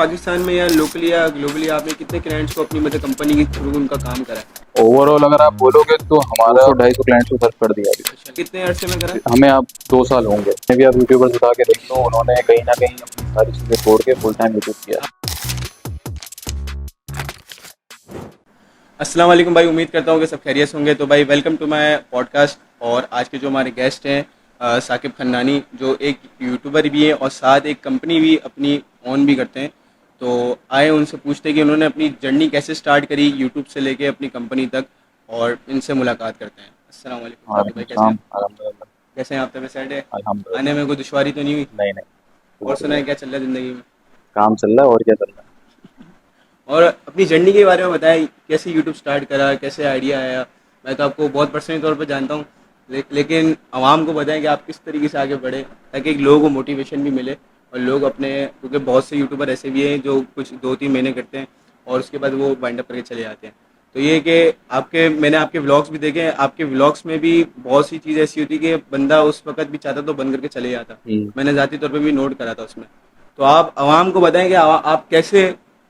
पाकिस्तान में या लोकली या ग्लोबली आपने कितने क्लाइंट्स को अपनी मतलब कंपनी के थ्रू उनका काम करा है? ओवरऑल अगर आप बोलोगे तो हमारा 200-250 क्लाइंट्स को सर्व कर दिया अभी। अच्छा, कितने अरसे में करा है? हमें अब 2 साल होंगे। भी आप यूट्यूबर्स उठा के देख लो, उन्होंने कहीं ना कहीं अपनी सारी चीज़ें छोड़ के फुल टाइम यूट्यूब किया। अस्सलाम वालेकुम भाई, उम्मीद करता हूँ कि सब खैरियत होंगे। तो भाई वेलकम टू माय पॉडकास्ट। और आज के जो हमारे गेस्ट हैं साकिब खन्नानी, जो एक यूट्यूबर भी है और साथ एक कंपनी भी अपनी ऑन भी करते हैं। तो आए उनसे पूछते हैं कि उन्होंने अपनी जर्नी कैसे स्टार्ट करी यूट्यूब से लेके अपनी कंपनी तक, और इनसे मुलाकात करते हैं। अस्सलाम वालेकुम साकिब वालेकुम भाई, कैसे हैं? सलाम। अल्हम्दुलिल्लाह। कैसे हैं आप? तबीयत सेट है? आने अल्हम्दुलिल्लाह। में कोई दुश्वारी तो नहीं हुई? नहीं नहीं, और बिल्कुल सुनाएं, नहीं। क्या चल रहा है ज़िंदगी में? काम चल रहा है और क्या चल रहा है। और अपनी जर्नी के बारे में बताएं, कैसे यूट्यूब स्टार्ट करा, कैसे आइडिया आया? मैं तो आपको बहुत पर्सनली तौर पर जानता हूँ, लेकिन आवाम को बताएं कि आप किस तरीके से आगे बढ़े, ताकि लोगों को मोटिवेशन भी मिले। और लोग अपने, क्योंकि बहुत से यूट्यूबर ऐसे भी हैं जो कुछ 2-3 महीने करते हैं और उसके बाद वो वाइंड अप करके चले जाते हैं। तो ये कि मैंने आपके व्लॉग्स भी देखे हैं, आपके व्लॉग्स में भी बहुत सी चीज़ ऐसी होती है कि बंदा उस वक्त भी चाहता तो बंद करके चले जाता। हम्म। मैंने ज़ाती तौर पे भी नोट करा था उसमें। तो आप आवाम को बताएं कि आप कैसे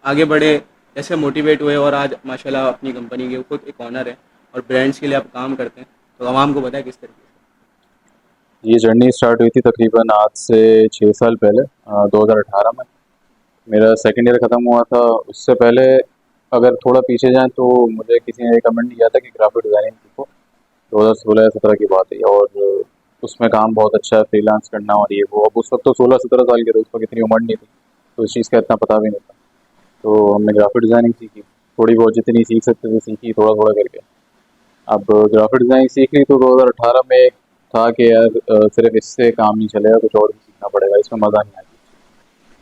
आगे बढ़े, कैसे मोटिवेट हुए, और आज माशाल्लाह अपनी कंपनी के खुद एक ऑनर है और ब्रांड्स के लिए आप काम करते हैं। तो आवाम को बताएं किस तरीके ये जर्नी स्टार्ट हुई थी तकरीबन आज से 6 साल पहले, 2018 में। मेरा सेकेंड ईयर ख़त्म हुआ था। उससे पहले अगर थोड़ा पीछे जाएं तो मुझे किसी ने रिकमेंड किया था कि ग्राफिक डिज़ाइनिंग सीखो। 2016 या 17 की बात है। और उसमें काम बहुत अच्छा है, फ्रीलांस करना और ये वो। अब उस वक्त तो 16-17 साल के थे, उस वक्त इतनी उम्र नहीं थी, तो इस चीज़ का इतना पता भी नहीं था। तो हमने ग्राफिक डिज़ाइनिंग सीखी, थोड़ी बहुत जितनी सीख सकते थे सीखी, थोड़ा थोड़ा करके। अब ग्राफिक डिज़ाइनिंग सीख ली तो 2018 में एक था कि यार सिर्फ इससे काम नहीं चलेगा, कुछ और भी सीखना पड़ेगा, इसमें मज़ा नहीं आती।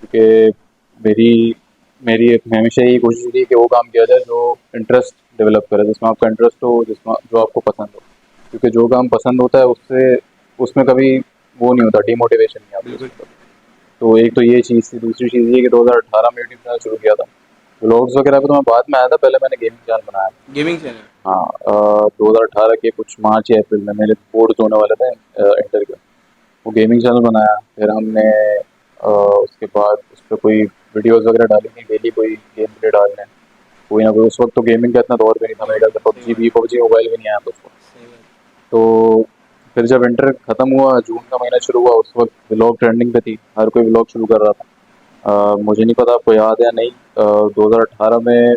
क्योंकि मेरी मेरी एक हमेशा यही कोशिश थी कि वो काम किया जाए जो इंटरेस्ट डेवलप करे, जिसमें आपका इंटरेस्ट हो, जिसमें जो आपको पसंद हो। क्योंकि जो काम पसंद होता है उससे उसमें कभी वो नहीं होता, डिमोटिवेशन नहीं से? आती बिल्कुल। उसमें कभी। तो एक तो ये चीज़ थी। दूसरी चीज़ ये कि 2018 में यूट्यूब चैनल शुरू किया था। व्लॉग्स वगैरह पे तो मैं बाद में आया था, पहले मैंने गेमिंग चैनल बनाया था। Gaming channel? हाँ, 2018 के कुछ मार्च या अप्रैल में मेरे बोर्ड होने वाले थे इंटर के। वो गेमिंग चैनल बनाया, फिर हमने उसके बाद उस पर कोई वीडियोस वगैरह डाली थी, डेली कोई गेम वीडियो डालने। कोई ना कोई, उस वक्त तो गेमिंग का इतना दौर भी नहीं था, मेरे ख्याल से सही बात। पबजी मोबाइल भी नहीं आया था उस वक्त। सही बात। तो फिर जब इंटर खत्म हुआ, जून का महीना शुरू हुआ, उस वक्त व्लॉग ट्रेंडिंग पे थी, हर कोई व्लॉग शुरू कर रहा था। मुझे नहीं पता आपको याद है या नहीं, 2018 में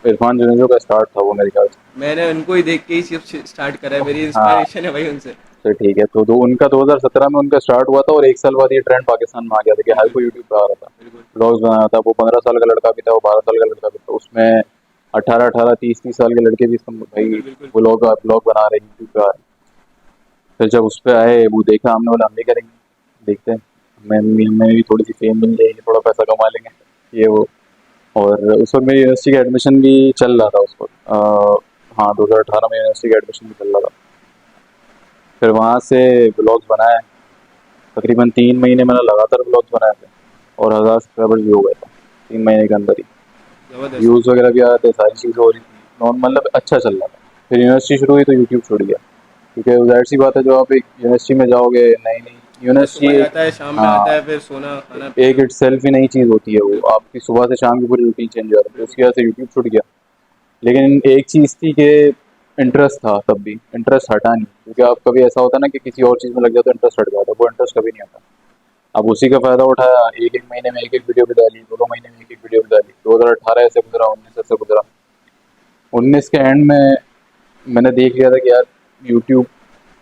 इरफान जुनेजो का स्टार्ट था वो, मेरे ख्याल से। मैंने उनको ही देख के ही सिर्फ स्टार्ट करा है, मेरी हाँ, इंस्पिरेशन है भाई उनसे। तो ठीक है। तो उनका 2017 में उनका स्टार्ट हुआ था, और एक साल बाद ये ट्रेंड पाकिस्तान में आ गया था कि हर बिल्कुल कोई यूट्यूब पे आ रहा था, बिल्कुल। ब्लॉग्स बना रहा था। वो 15 साल का लड़का भी था, वो 12 साल का लड़का भी था, उसमें 18-18, 30-30 साल के लड़के भी भाई बिल्कुल बिल्कुल। ब्लॉग बना रहे, यूट्यूब पे आ रहे। फिर जब उस पर आए, वो देखा हमने, बोला हम भी करेंगे, देखते हैं, हमें भी थोड़ी सी फेम मिल जाएगी, थोड़ा पैसा कमा लेंगे, ये वो। और उस वक्त मेरी यूनिवर्सिटी का एडमिशन भी चल रहा था उस वक्त। हाँ, 2018 में यूनिवर्सिटी का एडमिशन भी चल रहा था। फिर वहाँ से ब्लॉग्स बनाए, तकरीबन 3 महीने मैंने लगातार ब्लॉग्स बनाए थे, और 1000 सब्सक्राइबर्स भी हो गए थे 3 महीने के अंदर ही। ज़बरदस्त। व्यूज़ वगैरह भी आ रहे थे, सारी चीज़ें हो रही थी, मतलब अच्छा चल रहा था। फिर यूनिवर्सिटी शुरू हुई तो यूट्यूब छूट गया, क्योंकि जाहिर सी बात है, जो आप एक यूनिवर्सिटी में जाओगे, नई नई बंदा यूनिवर्सिटी सुबह एक, जाता है, शाम में आता हाँ, है, फिर सोना खाना एक पीना। इट सेल्फ ही नई चीज़ होती है। वो बिल्कुल आपकी सुबह से शाम की पूरी रूटीन चेंज हो जाती है, तो बिल्कुल। उसकी वजह से यूट्यूब छूट गया। लेकिन एक चीज़ थी कि इंटरेस्ट था, तब भी इंटरेस्ट हटा नहीं, क्योंकि आप कभी ऐसा होता है ना कि किसी और चीज़ में लग जाए तो इंटरेस्ट हट जाता है, वो इंटरेस्ट कभी नहीं आता। अब उसी का फ़ायदा उठाया, एक एक महीने में एक एक वीडियो भी डाली, 2-2 महीने में एक एक वीडियो भी डाली। 2018 ऐसे गुजरा, 19 ऐसे गुजरा। 19 के एंड में मैंने देख लिया था कि यार यूट्यूब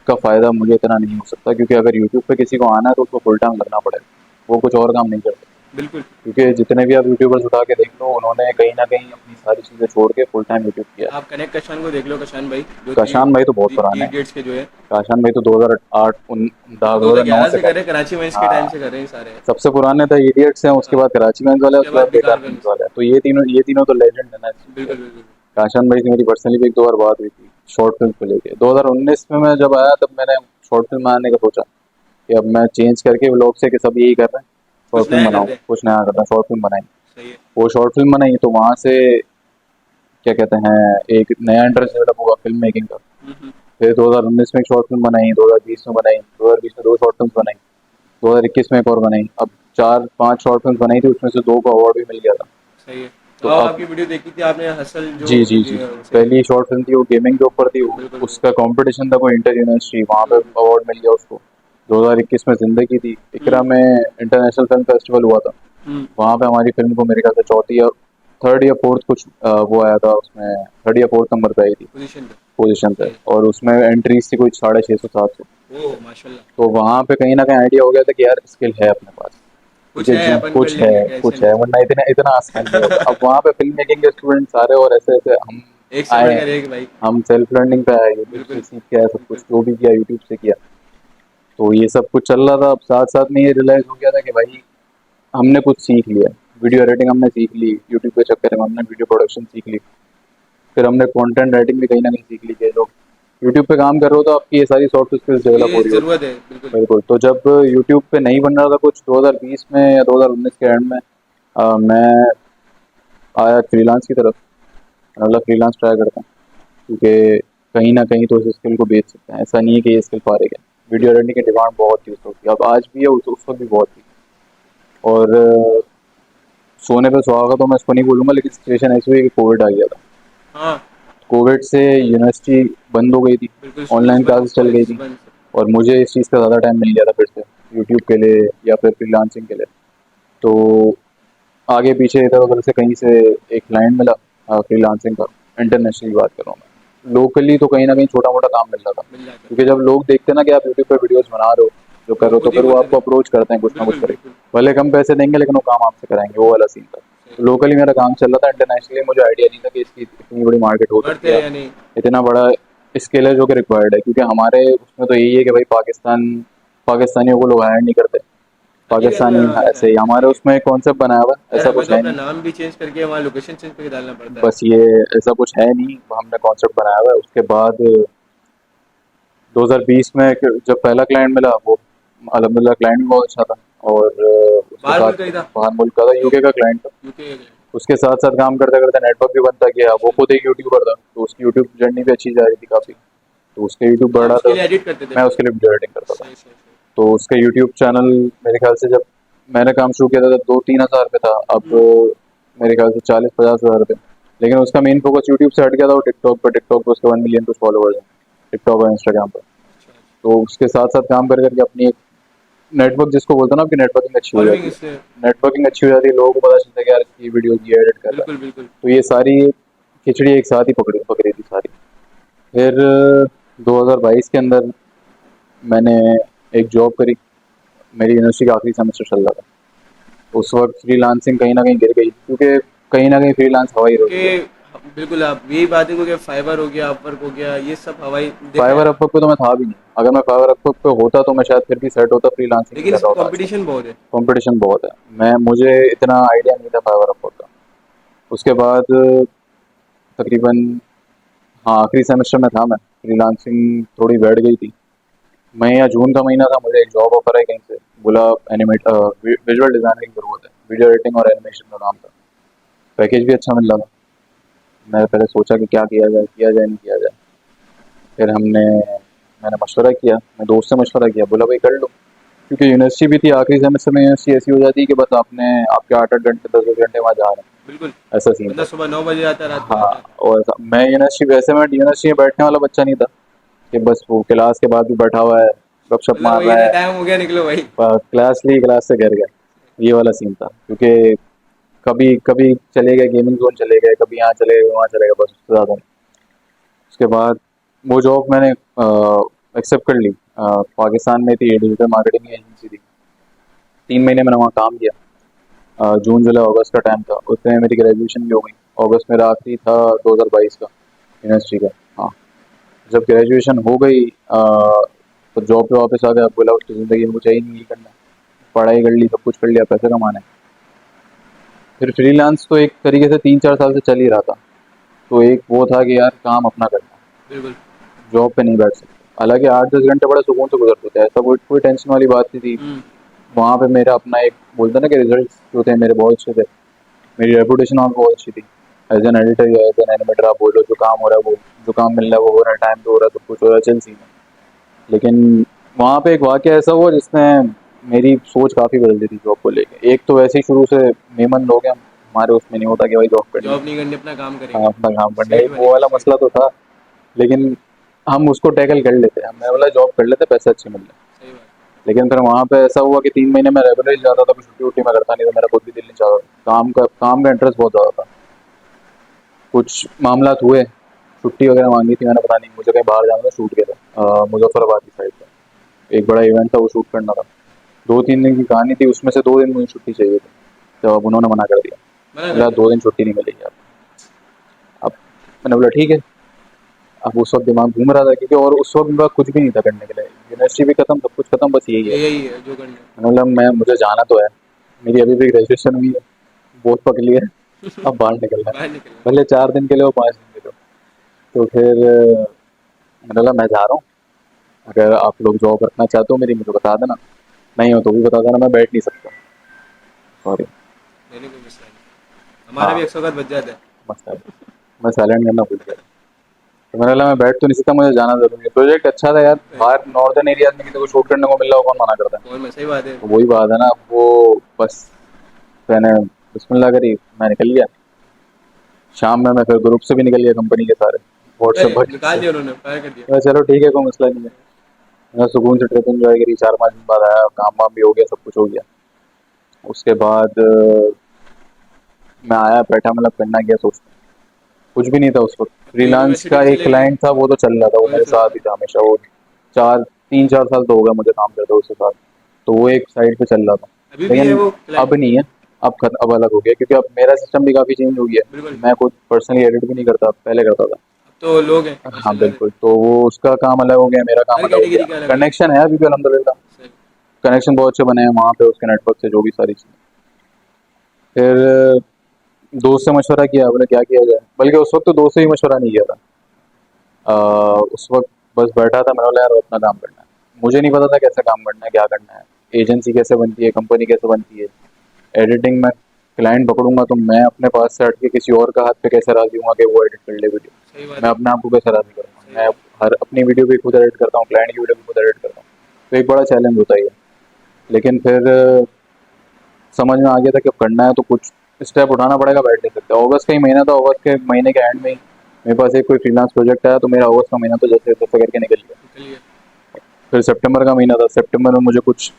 का फ़ायदा मुझे इतना नहीं हो सकता, क्योंकि अगर यूट्यूब पे किसी को आना है तो उसको फुल टाइम लगना पड़ेगा, वो कुछ और काम नहीं करते। बिल्कुल। क्योंकि जितने भी आप यूट्यूबर्स उठा के देख लो, उन्होंने कहीं ना कहीं अपनी सारी चीज़ें छोड़ के फुल टाइम यूट्यूब किया है। आप कनेक्ट कशान को देख लो, कशान भाई जो थ्री काशान भाई तो बहुत थ्री पुराने हैं। इडियट्स के जो है। काशान भाई तो 2008 वो 2009 2011 से से कर कर रहे रहे हैं, कराची में हैं। इसके टाइम हाँ, से कर रहे हैं सारे। सबसे पुराने तो इडियट्स हैं, उसके हाँ, बाद कराची में वाले, उसके उसके बाद बाद बेकार बेकार गेम्स गंज। वाले हैं। तो ये तीनों तो लेजेंड है ना इस चीज़ के। बिल्कुल बिल्कुल। काशान भाई से मेरी पर्सनली भी 1-2 बार बात हुई थी शॉर्ट फिल्म को लेके। 2019 में मैं जब आया, तब मैंने शॉर्ट फिल्म में आने का सोचा कि अब मैं चेंज करके व्लॉग से, कि सब यही कर रहे हैं, शॉर्ट कुछ फिल्म नया कर बनाऊँ, दे। कुछ नया करता हूँ, शॉर्ट फिल्म बनाई। सही है। वो शॉर्ट फिल्म बनाई तो वहाँ से क्या कहते हैं, एक नया इंटरेस्ट डेवलप हुआ फिल्म मेकिंग का। हम्म। फिर 2019 में एक शॉर्ट फिल्म बनाई, 2020 में बनाई, 2020 में 2 शॉर्ट फिल्म बनाई, 2021 में एक और बनाई। अब 4-5 शॉर्ट फिल्म बनाई थी, उसमें से 2 को अवार्ड भी मिल गया था। सही है। तो तो अब आपकी वीडियो देखी थी आपने, हसल जो जी, जी, होती जी। है उसे? पहली शॉर्ट फिल्म थी वो गेमिंग के ऊपर थी, वो बिल्कुल, उसका कंपटीशन था कोई इंटर यूनिवर्सिटी, वहाँ पे बिल्कुल। अवार्ड मिल गया उसको। 2021 में जिंदगी थी, इकरा हुँ, में इंटरनेशनल फिल्म फेस्टिवल हुआ था। हुँ। वहाँ पे हमारी फिल्म को मेरे ख्याल से चौथी या थर्ड या फोर्थ कुछ वो आया था उसमें, थर्ड या फोर्थ नंबर पे आई थी पोज़ीशन पे। पोजीशन पे। सही है। और उसमें एंट्रीज थी कुछ 650-700। ओह! माशाल्लाह। तो वहाँ पे कहीं ना कहीं आइडिया हो गया था कि यार स्किल है अपने पास, कुछ क्योंकि है, जो अपन कर कुछ है, लेंगे, कैसे कुछ है, नहीं। वरना इतना इतना आसान नहीं होता। अब वहाँ पे फिल्म मेकिंग के स्टूडेंट सारे और ऐसे ऐसे हम एक से आए हैं। बढ़कर एक भाई। हम सेल्फ लर्निंग पे आए, यूट्यूब से बिल्कुल, सीख के आए, सब कुछ बिल्कुल। जो भी किया यूट्यूब से किया। तो ये सब कुछ चल रहा था। अब साथ साथ में ये रियलाइज हो गया था कि भाई हमने कुछ सीख लिया, वीडियो एडिटिंग हमने सीख ली, यूट्यूब के चक्कर में हमने वीडियो प्रोडक्शन सीख ली, फिर हमने कंटेंट राइटिंग भी कहीं ना कहीं सीख ली। कि लोग यूट्यूब पे काम कर रहे हो तो आपकी ये सारी सॉफ्ट स्किल्स डेवलप ये हो रही होती ज़रूरत हैं। है, बिल्कुल। बिल्कुल। तो जब यूट्यूब पे नहीं बन रहा था कुछ 2020 में या 2019 के एंड में, मैं आया फ्रीलांस की तरफ। मतलब फ्रीलांस ट्राई करता हूँ, क्योंकि कहीं ना कहीं तो इस स्किल को बेच सकते हैं, ऐसा नहीं है कि ये स्किल फारिग है। वीडियो एडिटिंग की डिमांड बहुत थी उस वक्त, अब आज भी है, उस वक्त भी बहुत थी। और सोने पे सुहागा तो मैं इसको नहीं बोलूंगा, लेकिन सिचुएशन ऐसी हुई कि कोविड आ गया था। हाँ, कोविड से यूनिवर्सिटी बंद हो गई थी, बिल्कुल स्कूल्स ऑनलाइन बंद, क्लासेस चल गई कॉलेजेस थी, बंद। और मुझे इस चीज़ का ज़्यादा टाइम मिल गया था फिर से यूट्यूब के लिए या फिर फ्रीलांसिंग के लिए। तो आगे पीछे इधर उधर से कहीं से एक क्लाइंट मिला फ्रीलांसिंग का। इंटरनेशनली बात कर रहा हूँ मैं, लोकली तो कहीं ना कहीं छोटा मोटा काम मिल रहा था। मिल जाता क्योंकि जब लोग देखते हैं ना कि आप यूट्यूब पर वीडियोस बना रहे हो, जो कर है। रहे वो हो, तो खुद ही फिर वो बोलते थे। आपको अप्रोच करते हैं कुछ ना कुछ बिल्कुल, करके। बिल्कुल। भले कम पैसे देंगे लेकिन वो काम आपसे कराएंगे, वो वाला सीन था। सही। तो लोकली मेरा काम चल रहा था, इंटरनेशनली मुझे आइडिया नहीं था कि इसकी इतनी बड़ी मार्केट हो वर्थ सकती है, है या नहीं? इतना बड़ा स्केल है जो कि रिक्वायर्ड है। क्योंकि हमारे उसमें तो यही है कि भाई पाकिस्तानियों को लोग हायर नहीं करते। अभी भी पाकिस्तानी हाँ, ऐसा ऐसे ही है, हमारे सही है। उसमें कॉन्सेप्ट बना हुआ है, यार ऐसा हमें कुछ तो है अपना नहीं। नाम भी चेंज करके वहाँ लोकेशन चेंज करके डालना पड़ता है। बस ये ऐसा कुछ है नहीं, हमने कॉन्सेप्ट बनाया हुआ है। उसके बाद 2020 में जब पहला क्लाइंट मिला, वो अल्हम्दुलिल्लाह क्लाइंट भी बहुत अच्छा था। और उसके बाहर साथ मुल्क का ही था? बाहर मुल्क का था, यूके? यूके का क्लाइंट था। यूके का? उसके साथ साथ काम करते करते नेटवर्क भी बनता गया, वो माशाल्लाह। खुद एक यूट्यूबर था, तो उसकी यूट्यूब जर्नी भी अच्छी जा रही थी काफ़ी। अच्छा। तो उसका यूट्यूब तो आप बढ़ा उसके था, लिए एडिट करते थे मैं वीडियो? उसके लिए वीडियो एडिटिंग करता था। सही, सही, सही। तो उसका यूट्यूब चैनल मेरे ख्याल से जब मैंने काम शुरू किया था तब 2-3 हज़ार पे था। अब हुँ। मेरे ख्याल से 40-50 हज़ार पे। लेकिन उसका मेन फोकस यूट्यूब से हट गया था, वो टिकटॉक पे उसके 1 मिलियन कुछ फॉलोवर्स हैं, टिकटॉक और इंस्टाग्राम पर। अच्छा, अच्छा। तो उसके साथ साथ काम कर करके अपनी एक नेटवर्क, जिसको बोलते हैं ना, आपकी नेटवर्किंग अच्छी हो फॉलोइंग जाती है। इससे। नेटवर्किंग अच्छी हो जाती है, लोगों को पता चलता है कि यार ये वीडियो ये एडिट कर रहा है। बिल्कुल, बिल्कुल। तो ये सारी खिचड़ी एक साथ ही पकड़ी पकड़ी थी सारी। फिर 2022 के अंदर मैंने एक जॉब करी। मेरी यूनिवर्सिटी का आखिरी सेमेस्टर चल रहा था। उस वक्त फ्रीलांसिंग कहीं न कहीं गिर गई, क्योंकि कहीं न कहीं फ्रीलांस हवा ही रोक क्योंकि दिया। बिल्कुल आप यही बात है, क्योंकि फाइवर हो गया, अपवर्क हो गया, ये सब हवाई देखा है फाइवर ना। अपवर्क पे तो मैं था भी नहीं। अगर मैं फाइवर अपवर्क पे होता तो मैं शायद फिर भी सेट होता, फ्रीलांसिंग नहीं लेकिन कर इस रहा पे होता आज तक। कंपटीशन बहुत है। कॉम्पिटिशन बहुत है। मुझे इतना आइडिया नहीं था फाइवर अपवर्क का। उसके बाद तकरीबन, हाँ, आखिरी सेमेस्टर में था मैं, फ्रीलांसिंग थोड़ी बैठ गई थी। मई या जून का महीना था, मुझे एक जॉब ऑफर है कहीं से। बोला विजुअल डिज़ाइनर की ज़रूरत है, वीडियो एडिटिंग और एनिमेशन का काम था। पैकेज भी अच्छा मिल रहा था। मैं पहले सोचा कि क्या किया जाए नहीं किया जाए। फिर मैंने मशवरा किया, मैं दोस्त से मशवरा किया, बोला भाई कर लो। क्योंकि यूनिवर्सिटी भी थी, आखिरी सेमेस्टर में यूनिवर्सिटी ऐसी हो जाती है कि बस आपके 8-8 घंटे 10-10 घंटे वहाँ जा रहे बिल्कुल। हैं, ऐसा सीन बंदा था। सुबह 9 बजे आता है, रात को हाँ। आता है। और मैं यूनिवर्सिटी, वैसे मैं यूनिवर्सिटी में बैठने वाला बच्चा नहीं था कि बस वो क्लास के बाद भी बैठा हुआ है, गपशप मतलब मार वही रहा ना, है, टाइम हो गया, निकलो भाई। क्लास ली क्लास से घर गए, ये वाला सीन था। क्योंकि कभी कभी चले गए गेमिंग जोन, चले गए कभी, यहाँ चले गए वहाँ चले गए, बस उससे ज़्यादा नहीं। उसके बाद वो जॉब मैंने एक्सेप्ट कर ली। पाकिस्तान में थी, डिजिटल मार्केटिंग एजेंसी थी। 3 महीने मैंने वहाँ काम किया। जून जुलाई अगस्त का टाइम था, उसमें मेरी ग्रेजुएशन भी हो गई। अगस्त मेरा आखिरी था 2022 का, यूनिवर्सिटी का। हाँ। जब ग्रेजुएशन हो गई तो जॉब पे वापस आ गया, बोला उसकी ज़िंदगी में कुछ है ही नहीं, ये करना है। पढ़ाई कर ली, सब कुछ कर लिया, पैसे कमाने हैं। फिर फ्रीलांस तो एक तरीके से 3-4 साल से चल ही रहा था। तो एक वो था कि यार काम अपना करना है, बिल्कुल। जॉब पे नहीं बैठ सकते। हालांकि 8-10 घंटे बड़े सुकून से गुजरते थे, ऐसा कोई कोई टेंशन वाली बात नहीं थी। हम्म। वहाँ पे मेरा अपना एक, बोलते हैं ना कि रिजल्ट जो थे मेरे बहुत अच्छे थे, मेरी रेपुटेशन वहाँ पे बहुत अच्छी थी। एज एन एडिटर या एज एन एनिमेटर आप बोलो, जो काम हो रहा है वो, जो काम मिल रहा है वो हो रहा है, टाइम पे हो रहा है, सब कुछ हो रहा है, चिल सीन है। लेकिन वहाँ पे एक वाकया ऐसा हुआ जिसने मेरी सोच काफ़ी बदल दी थी जॉब को लेके। एक तो वैसे ही शुरू से मेमन लोग हैं, हमारे उसमें नहीं होता कि भाई जॉब करनी जॉब है, नहीं करनी, अपना काम हाँ, करेंगे। अपना काम करना है, सेठ एक वो बनेंगे वाला सेठ। मसला तो था। लेकिन हम उसको टैकल कर लेते हैं, मैं बोला जॉब कर लेते, पैसे अच्छे मिल रहे। सही बात। लेकिन फिर वहाँ पे ऐसा हुआ कि 3 महीने में रेगुलर ही जाता था, कुछ छुट्टी वुट्टी मैं करता नहीं था, मेरा खुद भी दिल नहीं चाहता। काम का इंटरेस्ट बहुत ज़्यादा था। कुछ मामला हुए, छुट्टी वगैरह मांगी थी मैंने, पता नहीं मुझे कहीं बाहर जाना था, शूट के था मुजफ्फराबाद की साइड पे एक बड़ा इवेंट था, वो शूट करना था। 2-3 दिन की कहानी थी, उसमें से 2 दिन मुझे छुट्टी चाहिए थी। तो अब उन्होंने मना कर दिया, मना कर बोला दिया। 2 दिन छुट्टी नहीं मिलेगी आप। अब मैंने बोला ठीक है। अब उस वक्त दिमाग घूम रहा था, क्योंकि और उस वक्त मेरा कुछ भी नहीं था करने के लिए, यूनिवर्सिटी भी खत्म, सब कुछ खत्म, बस यही है। यही है जो करना है। मैंने बोला मुझे जाना तो है, मेरी अभी भी ग्रेजुएशन हुई है, बहुत पकड़ी है, अब बाहर निकलना है, बाहर निकलना भले 4 दिन के लिए हो, 5 दिन के लिए हो। तो फिर मैंने बोला मैं जा रहा हूँ, अगर आप लोग जॉब रखना चाहते हो मेरी, मुझे बता देना, नहीं हो तो भी बता देना, मैं बैठ नहीं सकता, सॉरी। है, लेने कोई मसला नहीं, हमारा भी हाँ, 100 बच जाता है। मसला है, मैं साइलेंट करना भूल गया। तो मैंने बोला मैं बैठ तो नहीं सकता, मुझे जाना जरूरी है। प्रोजेक्ट अच्छा था यार, बाहर नॉर्दर्न एरियाज में किसी को शूट करने को मिल रहा हो, कौन मना करता है। कौन में सही बात है। तो वही बात है ना, वो बस मैंने बिस्मिल्लाह करी, मैं निकल गया। शाम में मैं फिर ग्रुप से भी निकल गया, कंपनी के सारे व्हाट्सएप अरे वगैरह निकाल से। दिया उन्होंने, फायर कर दिया। मैं चलो ठीक है, कोई मसला नहीं है। मैं सुकून से ट्रिप एंजॉय करी, 4-5 दिन बाद आया, काम वाम भी हो गया, सब कुछ हो गया। उसके बाद मैं आया, बैठा, मतलब करना क्या, सोचता कुछ भी नहीं था उस वक्त। अब तो फ्रीलांस यूनिवर्सिटी का भी एक चले गए। क्लाइंट था, वो तो चल रहा था, वो वही मेरे तो। साथ ही था हमेशा। वो 3-4 साल तो हो गया मुझे काम करते हुए उसके साथ, तो वो एक साइड पे चल रहा था। अभी भी है लेकिन वो अब क्लाइंट। नहीं है, अब अलग हो गया, क्योंकि अब मेरा सिस्टम भी काफ़ी चेंज हो गया बिल्कुल। है। मैं खुद पर्सनली एडिट भी नहीं करता, पहले करता था। अब तो लोग हैं हाँ माशाल्लाह से। बिल्कुल, तो वो उसका काम अलग हो गया, मेरा काम हर अलग हो कैटेगरी का गया। अलग अलग। कनेक्शन है अभी भी अलहमदिल्ला, सही। कनेक्शन बहुत अच्छे बने हैं वहाँ पे, उसके नेटवर्क से, जो भी सारी चीज़ें। फिर दोस्त से मशवरा किया, बोले क्या किया जाए, बल्कि उस वक्त तो दोस्त से ही मशवरा नहीं किया था। उस वक्त बस बैठा था, मैंने बोला यार अपना काम करना है। मुझे नहीं पता था कैसे काम करना है, क्या करना है, एजेंसी कैसे बनती है, कंपनी कैसे बनती है, एडिटिंग में क्लाइंट पकड़ूंगा तो मैं अपने पास से हट के किसी और का हाथ पे कैसे राजी हूँ कि वो एडिट कर ले वीडियो, सही बात मैं है। अपने आप को कैसे राजी करूँगा। सही मैं बात। हर अपनी वीडियो भी खुद एडिट करता हूँ, क्लाइंट की वीडियो भी खुद एडिट करता हूँ, तो एक बड़ा चैलेंज होता ही है। लेकिन फिर समझ में आ गया था कि अब करना है तो कुछ स्टेप उठाना पड़ेगा, बैठ नहीं सकते। अगस्त का ही महीना था, अगस्त के महीने के एंड में ही मेरे पास एक कोई फ्रीलांस प्रोजेक्ट आया, तो मेरा अगस्त का महीना तो जैसे तैसे करके निकल गया। निकल गया। फिर सितंबर का महीना था, सितंबर में मुझे कुछ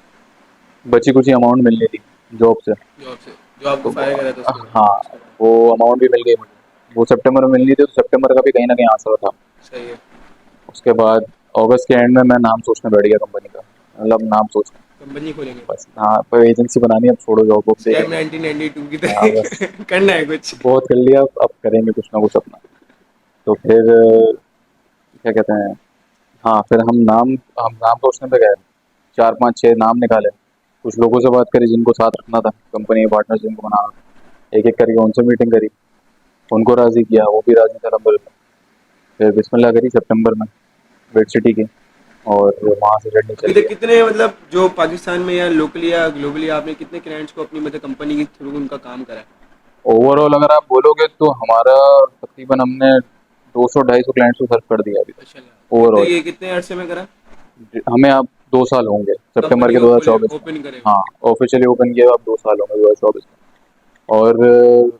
बची कुची अमाउंट मिलनी थी जॉब से। जॉब से जो आपको तो फायर करा था उसके बाद। हाँ, उसके बाद। वो अमाउंट भी मिल गई मुझे, वो सितंबर में मिलनी थी, तो सितंबर का भी कहीं ना कहीं आंसर था। सही है। उसके बाद अगस्त के एंड में मैं नाम सोचने बैठ गया कंपनी का, मतलब नाम सोचना, कंपनी खोलेंगे। बस हाँ, कोई एजेंसी बनानी है, अब छोड़ो जॉब वॉब स्कैम देखेंगे। 1992 की हाँ बस, तरह करना है कुछ। बहुत कर लिया, अब करेंगे कुछ ना कुछ अपना। तो फिर क्या कहते हैं, हाँ, फिर हम नाम सोचने पे गए, 4-5-6 नाम निकाले, कुछ लोगों से बात करी जिनको साथ रखना था, कंपनी के पार्टनर जिनको बनाना था, एक एक करके उनसे मीटिंग करी, उनको राज़ी किया, वो भी राज़ी थे अल्हम्दुलिल्लाह। फिर बिस्मिल्लाह करी सितंबर में, वेट सिटी की, और वहाँ से जर्नी अभी चल तक गया। कितने मतलब जो पाकिस्तान में या लोकली या ग्लोबली आपने कितने क्लाइंट्स को अपनी मतलब कंपनी के थ्रू उनका काम करा है? ओवरऑल अगर आप बोलोगे तो हमारा तकरीबन हमने 200-250 क्लाइंट्स को सर्व कर दिया अभी तक माशाल्लाह कितने ओवरऑल। ये कितने अरसे में करा? हमें अब 2 साल होंगे सितंबर कंपनी के को खोले 2024 में। ओपन करे। हाँ, ऑफिशियली ओपन किया अब 2 साल होंगे 2024 में। और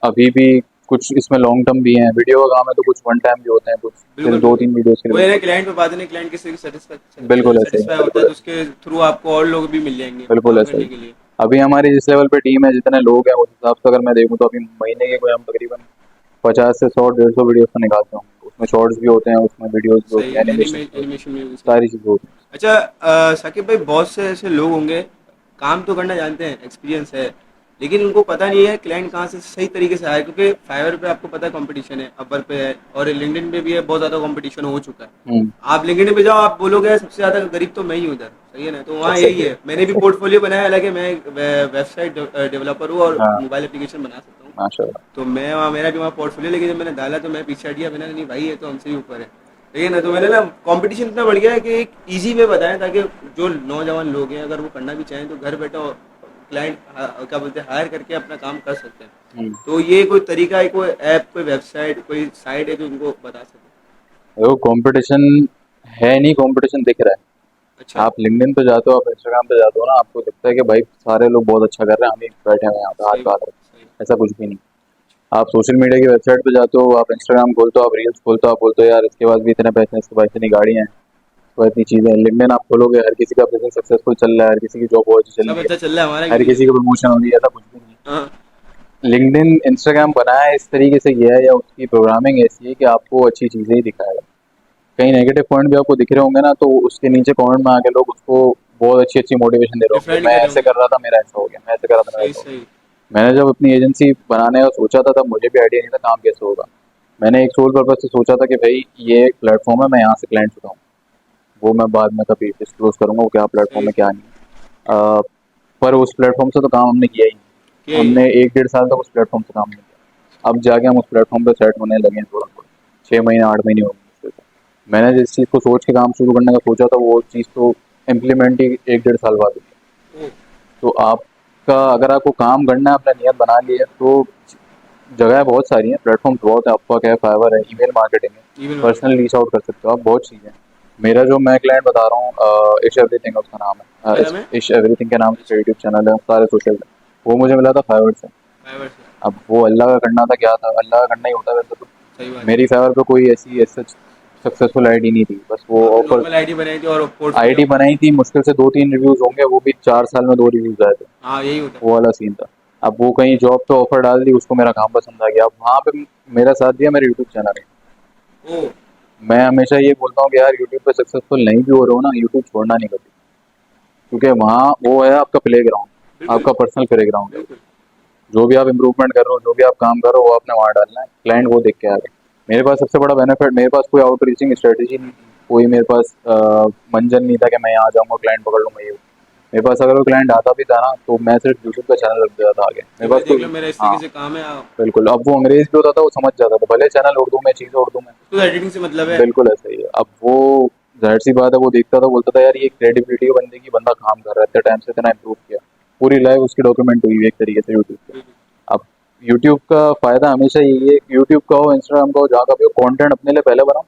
अभी भी कुछ इसमें लॉन्ग टर्म भी हैं, वीडियो का काम है तो कुछ वन टाइम भी होते हैं, कुछ बिल्कुल सिर्फ दो बिल्कुल। तीन वीडियोस के लिए वो है बने ना होते क्लाइंट पे बात नहीं, क्लाइंट किसी हैं। बिल्कुल ऐसे ही, सेटिस्फाई होता है तो उसके थ्रू आपको और लोग भी मिल जाएंगे बिल्कुल काम ऐसे ही। करने के लिए। अभी हमारी जिस लेवल पे टीम है, जितने लोग हैं, उस हिसाब से अगर मैं देखूँ तो अभी महीने के कोई हम तकरीबन 50 से 100 150 वीडियोस तो निकालते होंगे, उसमें शॉर्ट्स भी होते हैं, उसमें वीडियोस भी सही होती हैं, एनिमेशन भी होती एनिमेशन में भी है, सही। सारी चीज़ें होती अच्छा साकिब भाई बहुत से ऐसे लोग होंगे काम तो करना जानते हैं एक्सपीरियंस है लेकिन उनको पता नहीं है क्लाइंट कहाँ से सही तरीके से आए क्योंकि फाइवर पे आपको पता है कंपटीशन है अपर पे है और लिंक्डइन पे भी है बहुत ज़्यादा कंपटीशन हो चुका है। हैं। आप लिंक्डइन पे जाओ आप बोलोगे सबसे ज़्यादा गरीब तो मैं ही हूँ उधर सही है ना तो वहाँ यही है मैंने भी पोर्टफोलियो बनाया हालांकि मैं वेबसाइट डेवलपर हूँ और हाँ, मोबाइल एप्लीकेशन बना सकता हूँ। माशाल्लाह। तो मैं वहाँ मेरा भी वहाँ पोर्टफोलियो लेकिन जब मैंने डाला तो मैं पीछे हट गया मैंने कहा, नहीं भाई ये तो हमसे ही ऊपर है। ठीक है ना तो मैंने ना कंपटीशन इतना बढ़ गया है कि एक इजी वे बताएं ताकि जो नौजवान लोग हैं अगर वो करना भी चाहें तो घर बैठे क्लाइंट क्या बोलते हैं हायर करके अपना काम कर सकते हैं। हम्म। तो ये कोई तरीका है कोई ऐप कोई वेबसाइट कोई साइट है जो उनको बता सके? देखो, कंपटीशन है नहीं, कंपटीशन दिख रहा है। अच्छा, आप लिंक्डइन पे जाते हो, आप इंस्टाग्राम पे जाते हो ना, आपको दिखता है कि भाई सारे लोग बहुत अच्छा कर रहे हैं, हम ही बैठे हुए हैं यहाँ पे हाथ सही बात, पाथ रखे। सही। ऐसा कुछ भी नहीं। आप सोशल मीडिया की वेबसाइट पे जाते हो, आप इंस्टाग्राम खोलते हो, आप रील्स खोलते हो, आप बोलते हो यार इसके पास भी इतने पैसे हैं, इसके पास इतनी गाड़ियाँ हैं, इसके पास इतनी चीज़ें हैं। लिंक्डइन आप खोलोगे, हर किसी का बिजनेस सक्सेसफुल चल रहा है, हर किसी की जॉब बहुत अच्छी चल सब रही है, अच्छा चल रहा है, हमारा क्यों हर नहीं किसी चल की प्रमोशन हो रही है, ऐसा कुछ भी नहीं रहा? हाँ, है। लिंक्डइन इंस्टाग्राम बनाया इस तरीके से गया है, या उसकी प्रोग्रामिंग ऐसी है कि आपको अच्छी चीज़ें ही दिखाएगा। कहीं नेगेटिव पॉइंट भी आपको दिख रहे होंगे ना, तो उसके नीचे कमेंट में आके लोग उसको बहुत अच्छी अच्छी मोटिवेशन दे रहे होंगे, डिफरेंट मैं कर रहे ऐसे होंगे। कर रहा था मेरा ऐसा हो गया, मैं ऐसे कर रहा था मेरा सही, ऐसा हो सही। गया। मैंने जब अपनी एजेंसी बनाने का सोचा था, तब मुझे भी आइडिया नहीं था काम कैसे होगा। मैंने एक सोल पर्पज से सोचा था कि भाई ये एक प्लेटफॉर्म है, मैं यहाँ से क्लाइंट उठाऊँ। वो मैं बाद में कभी डिस्क्लोज करूंगा वो क्या प्लेटफॉर्म सही, है क्या सही। नहीं है। पर उस प्लेटफॉर्म से तो काम हमने किया ही क्या नहीं। ही है? हमने एक डेढ़ साल तक उस प्लेटफॉर्म से काम नहीं किया। अब जाके हम उस प्लेटफॉर्म पे सेट होने लगे हैं थोड़ा थोड़ा। 6 महीने 8 महीने हो गए मुश्किल से। मैंने जिस चीज़ को सोच के काम शुरू करने का सोचा था, वो चीज़ तो इम्प्लीमेंट ही एक डेढ़ साल बाद हुई है। ओह! तो आपका अगर आपको काम करना है, अपना नियत बना लिया, तो जगह बहुत सारी हैं, प्लेटफॉर्म्स बहुत है, अपवर्क है, फाइवर है, ईमेल मार्केटिंग है, email personal marketing. Reach out कर सकते हो आप, बहुत चीज़ें हैं। मेरा जो मैं क्लाइंट बता रहा हूँ, इश एवरीथिंग उसका नाम है, क्या नाम है? इश एवरीथिंग के नाम से अच्छा, यूट्यूब चैनल है, सारे सोशल। वो मुझे मिला था फाइवर से। फाइवर से। अब वो अल्लाह का करना था, क्या था, अल्लाह का करना ही होता है वैसे तो। सही बात है। मेरी फाइवर पे कोई ऐसी सक्सेसफुल आईडी नहीं थी, बस वो आपने ऑफर। नॉर्मल आईडी बनाई थी और पोर्टफोलियो आईडी अपना बनाई थी, मुश्किल से 2-3 रिव्यूज होंगे, वो भी 4 साल में 2 रिव्यूज आए थे। हाँ, यही होता है। वो वाला सीन था। अब वो कहीं जॉब पे ऑफर डाल दी, उसको मेरा काम पसंद आ गया, अब वहाँ पे मेरा साथ दिया मेरे यूट्यूब चैनल ने। ओह! मैं हमेशा ये बोलता हूँ कि यार यूट्यूब पे सक्सेसफुल नहीं भी हो रहे हो ना, यूट्यूब छोड़ना नहीं कभी। क्योंकि वहाँ वो है आपका प्ले ग्राउंड, बिल्कुल, आपका पर्सनल प्ले ग्राउंड है वो। बिल्कुल। जो भी आप इंप्रूवमेंट कर रहे हो, जो भी आप काम कर रहे हो, वो आपने वहाँ डालना है, क्लाइंट वो देख के आ गए। मेरे पास सबसे बड़ा बेनिफिट, मेरे पास कोई आउट रीचिंग स्ट्रेटेजी नहीं थी, कोई मेरे पास मंजन नहीं था कि मैं यहाँ जाऊँगा क्लाइंट पकड़ लूँगा ये। मेरे पास अगर वो क्लाइंट आता भी था ना, तो मैं सिर्फ यूट्यूब का चैनल रख देता था आगे, कि मेरे भाई पास देख लो कोई। मेरा इस हाँ, तरीके से काम है, आप बिल्कुल। अब वो अंग्रेज भी होता था, वो समझ जाता था, भले चैनल उर्दू में, चीज़ें उर्दू में। उसको तो एडिटिंग से मतलब है। बिल्कुल ऐसा ही है। अब वो ज़ाहिर सी बात है, वो देखता था, बोलता था यार ये क्रेडिबिलिटी है बंदे की, बंदा काम कर रहा है, इतने टाइम से इतना इम्प्रूव किया। पूरी लाइफ उसकी डॉक्यूमेंट हुई है एक तरीके से यूट्यूब पे। बिल्कुल, अब यूट्यूब का फ़ायदा हमेशा यही है कि यूट्यूब का हो, इंस्टाग्राम का हो, जहाँ का भी हो, कंटेंट अपने लिए पहले बनाओ,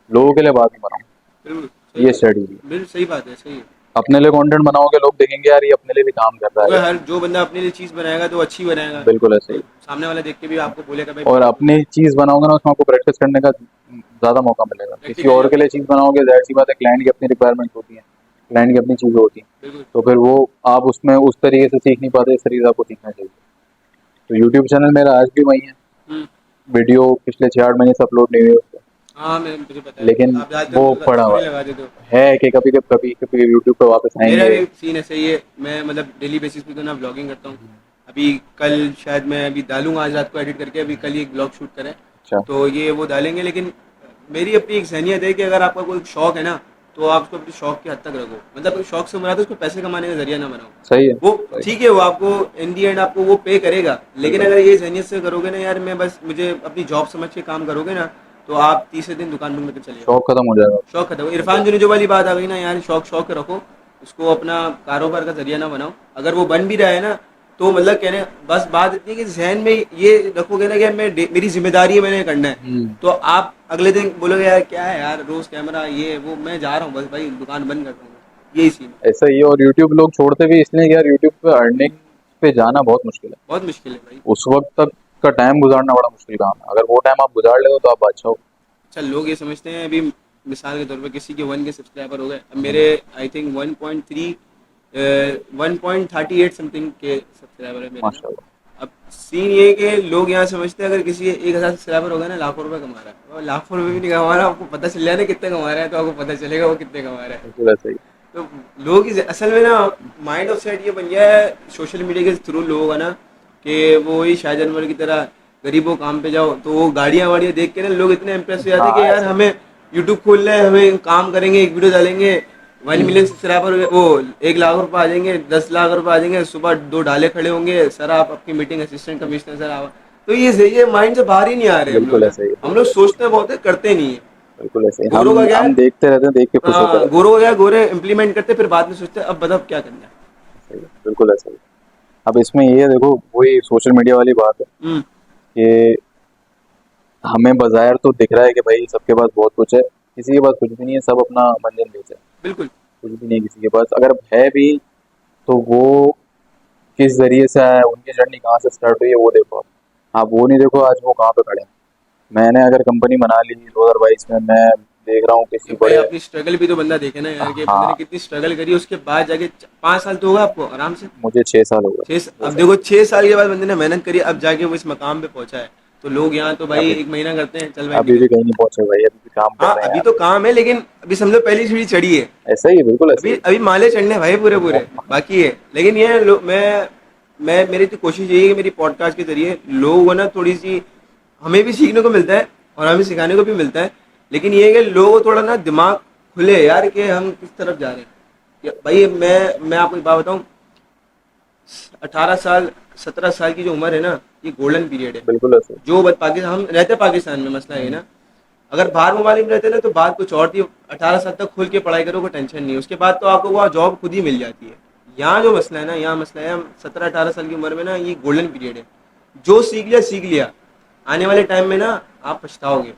लोगों के लिए बाद में बनाओ। बिल्कुल, सही ये बात है। स्ट्रेटजी है। बिल्कुल सही बात है, सही है। अपने लिए कंटेंट बनाओगे, लोग देखेंगे यार ये अपने लिए भी काम कर रहा है क्योंकि यार। हर जो बंदा अपने लिए चीज़ बनाएगा तो अच्छी बनाएगा, बिल्कुल ऐसे तो ही। सामने वाला देख के भी आपको बोलेगा भाई और बढ़िया बना। अपनी चीज़ बनाओगे ना, उसमें आपको प्रैक्टिस करने का ज़्यादा मौका मिलेगा। किसी प्रैक्टिकली और के अपने लिए चीज़ बनाओगे, ज़ाहिर सी बात है, क्लाइंट की अपनी रिक्वायरमेंट्स होती हैं, क्लाइंट की अपनी चीज़ें होती हैं। बिल्कुल। तो फिर वो आप उसमें उस तरीके से सीख नहीं पाते, इस तरीके से आपको सीखना चाहिए। तो यूट्यूब चैनल मेरा आज भी वही है। हुँ। वीडियो पिछले 6-8 महीने से अपलोड नहीं हुई उस पे। हाँ, मुझे पता है। लेकिन आप ज़्यादातर वो तो पड़ा हुआ स्टोरी लगा देते हो। है कि कभी कभी कभी कभी यूट्यूब पे वापस मेरा आएंगे। भी सीन ऐसा ही है, मैं मतलब डेली बेसिस पे तो ना ब्लॉगिंग करता हूँ। अभी कल शायद मैं अभी डालूँगा, आज रात को एडिट करके, अभी कल ही एक ब्लॉग शूट करें, अच्छा। तो ये वो डालेंगे। लेकिन मेरी अपनी एक ज़हनियत है कि अगर आपका कोई शौक है ना, तो आप उसको अपने शौक के हद तक रखो। मतलब शौक से मुराद है उसको पैसे कमाने का ज़रिया ना बनाओ। सही है, वो सही है। ठीक है, वो आपको इन दी एंड आपको वो पे करेगा, लेकिन बिल्कुल। अगर ये ज़हनियत से करोगे ना यार, मैं बस मुझे अपनी जॉब समझ के काम करोगे ना, तो आप तीसरे दिन दुकान बंद करके चले जाओगे। शौक खत्म हो जाएगा। शौक खत्म। बिल्कुल। इरफान जुनेजो वाली बात आ गई ना यार, शौक शौक रखो, उसको अपना कारोबार का जरिया ना बनाओ। अगर वो बन भी रहा है ना, तो मतलब कहने बस बात इतनी है कि जहन में ये रखोगे ना कि मेरी जिम्मेदारी है, मैंने करना है, हम्म। तो आप अगले दिन बोलोगे यार क्या है यार, रोज कैमरा ये वो, मैं जा रहा हूँ बस भाई, दुकान बंद कर रहा हूँ। यही सीन है। ऐसा ही है। और यूट्यूब लोग छोड़ते भी इसलिए कि यार यूट्यूब पे अर्निंग पे जाना बहुत मुश्किल है। बहुत मुश्किल है भाई। उस वक्त तक का टाइम गुजारना बड़ा मुश्किल काम है, अगर वो टाइम आप गुजार ले तो आप बादशाह हो। अच्छा, लोग ये समझते हैं अभी, मिसाल के तौर पे किसी के 1 के सब्सक्राइबर हो गए, अब मेरे हम्म, आई थिंक 1.38 समथिंग के सब्सक्राइबर है मेरे ना। माशाल्लाह। अब सीन ये है कि लोग यहाँ समझते हैं अगर किसी के 1,000 सब्सक्राइबर हो गए ना, लाखों रुपए कमा रहा है। और लाखों रुपए भी नहीं कमा रहा, आपको पता चल जाए ना कितने कमा रहा है, तो आपको पता चलेगा वो कितने कमा रहा है। बिल्कुल ऐसा ही। तो लोगों की असल में ना माइंड ऑफ सेट ये बन गया है सोशल मीडिया के थ्रू लोगों का ना, कि वो वही शाह जानवर की तरह गरीबों काम पे जाओ, तो वो गाड़ियाँ वाड़ियाँ देख के ना लोग इतने इम्प्रेस हो जाते हैं हाँ, कि यार ऐसा ही। हमें यूट्यूब खोलना है, हमें काम करेंगे, एक वीडियो डालेंगे, 1 मिलियन सब्सक्राइबर वो 1 लाख रुपए आ जाएंगे, 10 लाख रुपए आ जाएंगे, सुबह 2 डाले खड़े होंगे, सर आप आपकी मीटिंग असिस्टेंट कमिश्नर सर आप। तो ये माइंड से बाहर ही नहीं आ रहे हम लोग बिल्कुल ना। ऐसा ही है, हम लोग बिल्कुल ऐसा ही सोचते बहुत है, करते नहीं है। है। बिल्कुल ऐसे ही गोरों का क्या है, हम देखते रहते हैं, देख के खुश होते हाँ, रहते गोरों का क्या है, गोरे इम्प्लीमेंट करते फिर बाद में सोचते हैं अब बताओ क्या करना है। हैं। सही है, बिल्कुल ऐसा ही है। अब इसमें ये देखो, वही सोशल मीडिया वाली बात है हम्म। कि हमें बाज़ाहिर तो दिख रहा है कि भाई सबके पास बहुत कुछ है, किसी के पास कुछ भी नहीं है, सब अपना मंज़िल बेच है। बिल्कुल। कुछ भी नहीं किसी के पास, अगर है भी तो वो किस जरिए से आया है, उनकी जर्नी कहाँ से स्टार्ट हुई है वो देखो आप वो नहीं देखो आज वो कहाँ पे खड़े हैं। मैंने अगर कंपनी बना ली 2022 में, मैं देख रहा हूँ कि किसी भाई बड़े, अपनी स्ट्रगल भी तो बंदा देखे ना यार, कि बंदे ने हाँ, कितनी स्ट्रगल करी, उसके बाद जाके 5 साल तो होगा आपको आराम से। मुझे 6 साल हो गए। अब 6 साल। देखो 6 साल के बाद बंदे ने मेहनत करी, अब जाके वो इस मकाम पे पहुंचा है। तो लोग यहाँ तो भाई अभी 1 महीना करते हैं, चल भाई अभी निकल। भी कहीं नहीं पहुंचे भाई, अभी भी काम कर हाँ रहे हैं अभी यार। तो काम है, लेकिन अभी समझो पहली सीढ़ी चढ़ी है। ऐसा ही है, बिल्कुल ऐसा अभी ही अभी माले चढ़ने हैं भाई पूरे है। पूरे, बाकी है। लेकिन ये मैं मेरी तो कोशिश यही है कि मेरी पॉडकास्ट के जरिए लोगों को ना थोड़ी सी, हमें भी सीखने को मिलता है और हमें सिखाने को भी मिलता है। लेकिन ये है कि लोगों को थोड़ा ना दिमाग खुले यार, कि हम किस तरफ जा रहे हैं। भाई मैं आपको एक बात बताऊं, 18 साल 17 साल की जो उम्र है ना, ये गोल्डन पीरियड है। बिल्कुल ऐसा ही। जो पाकिस्तान, हम रहते पाकिस्तान में, मसला है हम्म, ना। अगर बाहर ममालिक में रहते ना तो बात कुछ और थी। 18 साल तक खुल के पढ़ाई करो, कोई टेंशन नहीं है, उसके बाद तो आपको वहाँ जॉब खुद ही मिल जाती है। यहाँ जो मसला है ना, यहाँ मसला है, हम 17 18 साल की उम्र में ना, ये गोल्डन पीरियड है। जो सीख लिया सीख लिया, आने वाले टाइम में ना आप पछताओगे।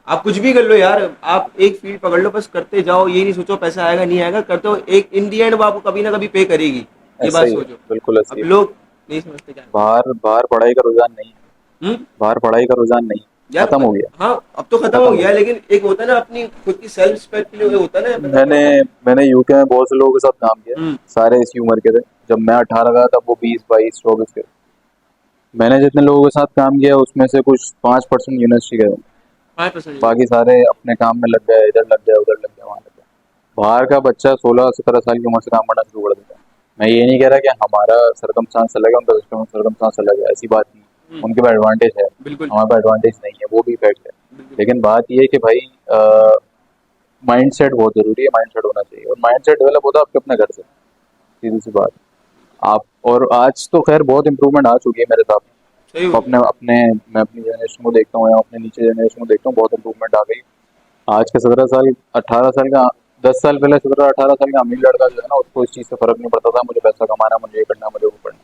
आप कुछ भी कर लो यार, आप एक फील्ड पकड़ लो, बस करते जाओ, ये नहीं सोचो पैसा आएगा नहीं आएगा, करते हो, एक इन दी एंड वो आपको कभी ना कभी पे करेगी। ये ऐसा बात ही है, सोचो। बिल्कुल ऐसा ही अब है। लोग नहीं समझते क्या। बाहर बाहर पढ़ाई का रुझान नहीं है। हम्म। बाहर पढ़ाई का रुझान नहीं है। यार खत्म हो गया। हाँ, अब तो खत्म हो खत्म हो गया है, गया। लेकिन एक होता है ना अपनी खुद की सेल्फ रिस्पेक्ट के लिए, होता है ना बंदा मैंने थोड़ा सा। मैंने यूके में बहुत से लोगों के साथ काम किया। हम्म। सारे इसी उम्र के थे। जब मैं 18 का तब वो 20 22 24 के। मैंने जितने लोगों के साथ काम किया उसमें से कुछ 5% यूनिवर्सिटी गए होंगे। 5% बाकी सारे अपने काम में लग गए, इधर लग गए, उधर लग गए, वहां लग गए। बाहर का बच्चा 16 17 साल की उम्र से काम करना शुरू कर देता है। मैं ये नहीं कह रहा कि हमारा सरकमस्टांस अलग है, उनका सरकमस्टांस अलग है, ऐसी बात नहीं। हम्म। उनके पास एडवांटेज है, बिल्कुल हमारे पास एडवांटेज नहीं है, वो भी फैक्ट है। बिल्कुल। लेकिन बात ये है कि भाई माइंड सेट बहुत जरूरी है, माइंड सेट होना चाहिए, और माइंड सेट डेवलप होता है आपके अपने घर से। सीधी सी बात। आप और आज तो खैर बहुत इंप्रूवमेंट आ चुकी है मेरे हिसाब से। सही हो गया। अपने अपने मैं अपनी जनरेशन को देखता हूँ या अपने नीचे जनरेशन को देखता हूँ, बहुत इंप्रूवमेंट आ गई। आज के 17 साल 18 साल का, 10 साल पहले 17 18 साल का अमीर लड़का जो है ना, उसको इस चीज़ से फर्क नहीं पड़ता था, मुझे पैसा कमाना, मुझे ये करना, मुझे वो करना।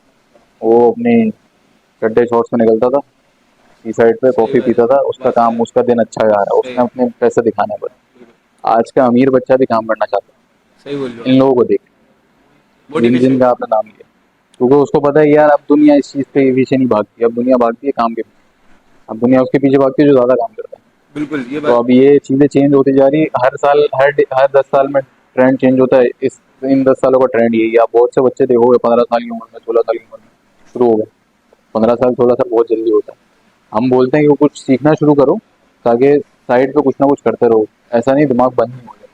वो अपनी गड्ढे शॉर्ट्स में निकलता था, सी साइड पे सही कॉफी बात है। पीता था, उसका बस काम, है। उसका दिन अच्छा जा रहा है, सही। उसने अपने पैसे दिखाने पर। बिल्कुल। आज का अमीर बच्चा भी काम करना चाहता सही बोल रहे हो है। इन आप। लोगों को देख, जिन मोटिवेशन। जिनका आपने नाम लिया, क्योंकि उसको पता है कि यार अब दुनिया इस चीज़ के पीछे नहीं भागती, अब दुनिया भागती है काम के पीछे। अब दुनिया उसके पीछे भागती है जो ज़्यादा काम करता है। बिल्कुल ये तो बात। अब ये चीज़ें चेंज होती जा रही है, हर साल, हर 10 साल में ट्रेंड चेंज होता है। इस इन 10 सालों का ट्रेंड यही है। आप बहुत से बच्चे देखोगे 15 साल की उम्र में, 16 साल की उम्र में शुरू हो गए। 15 साल 16 साल बहुत जल्दी होता है। हम बोलते हैं कि वो कुछ सीखना शुरू करो, ताकि साइड पे कुछ ना कुछ करते रहो। ऐसा नहीं दिमाग बंद नहीं हो जाए।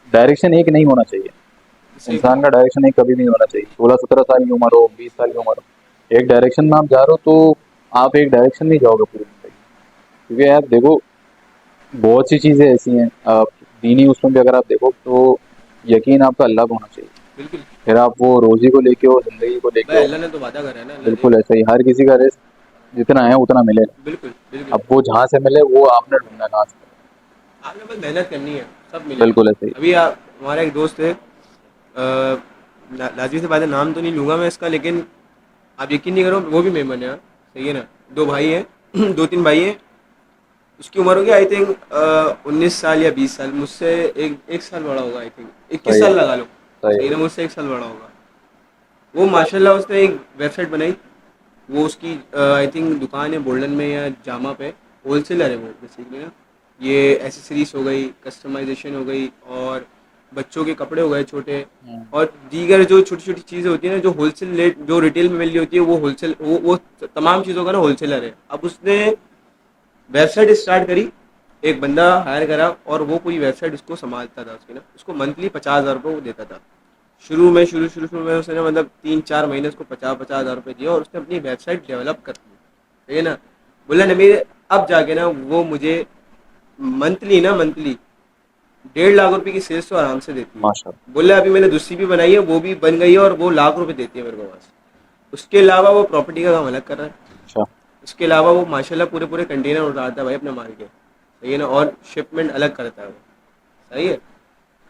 डायरेक्शन एक नहीं होना चाहिए। सही इंसान बात। का डायरेक्शन एक कभी नहीं होना चाहिए। 16 17 साल की उम्र हो, 20 साल की उम्र हो, एक डायरेक्शन में आप जा रहे हो तो आप एक डायरेक्शन में जाओगे पूरी जिंदगी। क्योंकि यार देखो, बहुत सी चीज़ें ऐसी हैं, आप दीनी उसमें भी अगर आप देखो तो यकीन आपका अल्लाह पे होना चाहिए। बिल्कुल। फिर आप वो रोजी को लेके हो, जिंदगी को लेके भाई हो। अल्लाह ने तो वादा करा है ना, अल्लाह बिल्कुल देगा। ऐसा ही, हर किसी का रिस्क जितना है उतना मिलेगा। बिल्कुल बिल्कुल। अब वो जहाँ से मिले वो आपने ढूंढना कहाँ से। आपने बस मेहनत करनी है, सब मिलेगा। बिल्कुल ऐसे ही। अभी आप, हमारा एक दोस्त है, लाजिमी से बात है, नाम तो नहीं लूँगा मैं इसका, लेकिन आप यकीन नहीं करो, वो भी मेमन है, हाँ, सही है ना। दो भाई हैं दो तीन भाई हैं। उसकी उम्र होगी आई थिंक 19 साल या 20 साल, मुझसे एक साल बड़ा होगा, आई थिंक 21 साल सही है। लगा लो। सही सही है। ना, मुझसे 1 साल बड़ा होगा। वो माशाल्लाह उसने एक वेबसाइट बनाई। वो उसकी आई थिंक दुकान है बोल्डन में या जामा पे। होलसेलर है वो बेसिकली ना। ये एसेसरीज हो गई, कस्टमाइजेशन हो गई, और बच्चों के कपड़े हो गए छोटे, हम्म, और दीगर जो छोटी छोटी चीज़ें होती हैं ना, जो होलसेल रेट, जो रिटेल में मिल रही होती है, वो होलसेल, वो तमाम चीज़ों का ना होलसेलर है। अब उसने वेबसाइट स्टार्ट करी, एक बंदा हायर करा, और वो पूरी वेबसाइट उसको संभालता था। उसकी ना, उसको मंथली 50,000 रुपये वो देता था। शुरू में उसने मतलब 3 4 महीने उसको 50 50 हज़ार रुपये दिया, और उसने अपनी वेबसाइट डेवलप कर दी। ठीक है ना। बोला ना मेरे, अब जाके ना वो मुझे मंथली 1.5 लाख रुपए की सेल्स तो आराम से देती है। माशाल्लाह। बोला अभी मैंने दूसरी भी बनाई है, वो भी बन गई है, और वो लाख रुपए देती है मेरे को बस। उसके अलावा वो प्रॉपर्टी का काम अलग कर रहा है। अच्छा। उसके अलावा वो माशाल्लाह पूरे पूरे कंटेनर उठाता है भाई अपने माल के, सही है ना, और शिपमेंट अलग करता है वो, सही है।